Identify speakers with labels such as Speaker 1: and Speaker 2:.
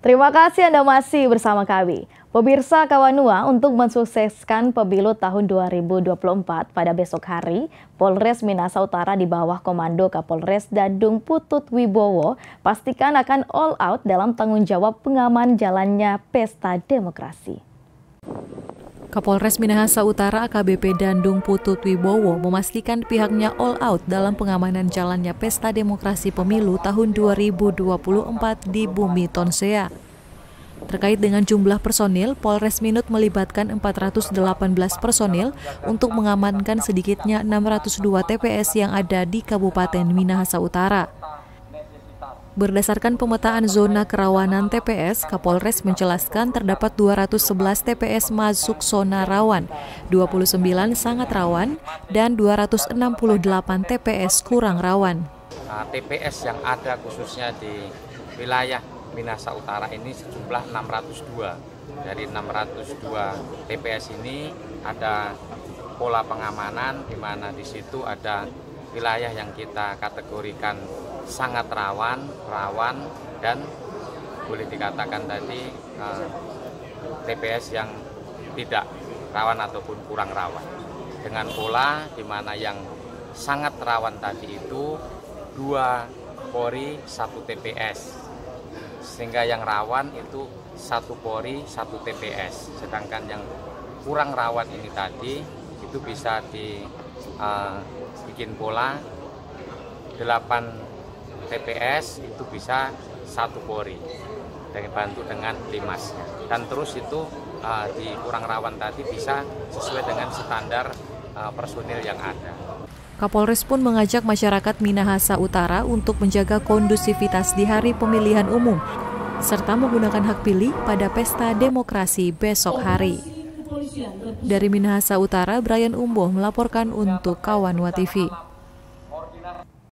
Speaker 1: Terima kasih Anda masih bersama kami. Pemirsa Kawanua, untuk mensukseskan pemilu tahun 2024 pada besok hari, Polres Minahasa Utara di bawah komando Kapolres Dadung Putut Wibowo pastikan akan all out dalam tanggung jawab pengaman jalannya pesta demokrasi.
Speaker 2: Kapolres Minahasa Utara AKBP Dadung Putut Wibowo memastikan pihaknya all out dalam pengamanan jalannya pesta demokrasi pemilu tahun 2024 di Bumi Tonsea. Terkait dengan jumlah personil, Polres Minut melibatkan 418 personil untuk mengamankan sedikitnya 602 TPS yang ada di Kabupaten Minahasa Utara. Berdasarkan pemetaan zona kerawanan TPS, Kapolres menjelaskan terdapat 211 TPS masuk zona rawan, 29 sangat rawan, dan 268 TPS kurang rawan.
Speaker 3: TPS yang ada khususnya di wilayah Minahasa Utara ini sejumlah 602. Dari 602 TPS ini ada pola pengamanan di mana di situ ada wilayah yang kita kategorikan sangat rawan, dan boleh dikatakan tadi TPS yang tidak rawan ataupun kurang rawan. Dengan pola di mana yang sangat rawan tadi itu 2 Polri 1 TPS. Sehingga yang rawan itu 1 Polri 1 TPS. Sedangkan yang kurang rawan ini tadi itu bisa dibikin pola 8 TPS itu bisa 1 Polri dan dibantu dengan limasnya. Dan terus itu di kurang rawan tadi bisa sesuai dengan standar personil yang ada.
Speaker 2: Kapolres pun mengajak masyarakat Minahasa Utara untuk menjaga kondusivitas di hari pemilihan umum, serta menggunakan hak pilih pada pesta demokrasi besok hari. Dari Minahasa Utara, Brian Umboh melaporkan untuk Kawanua TV.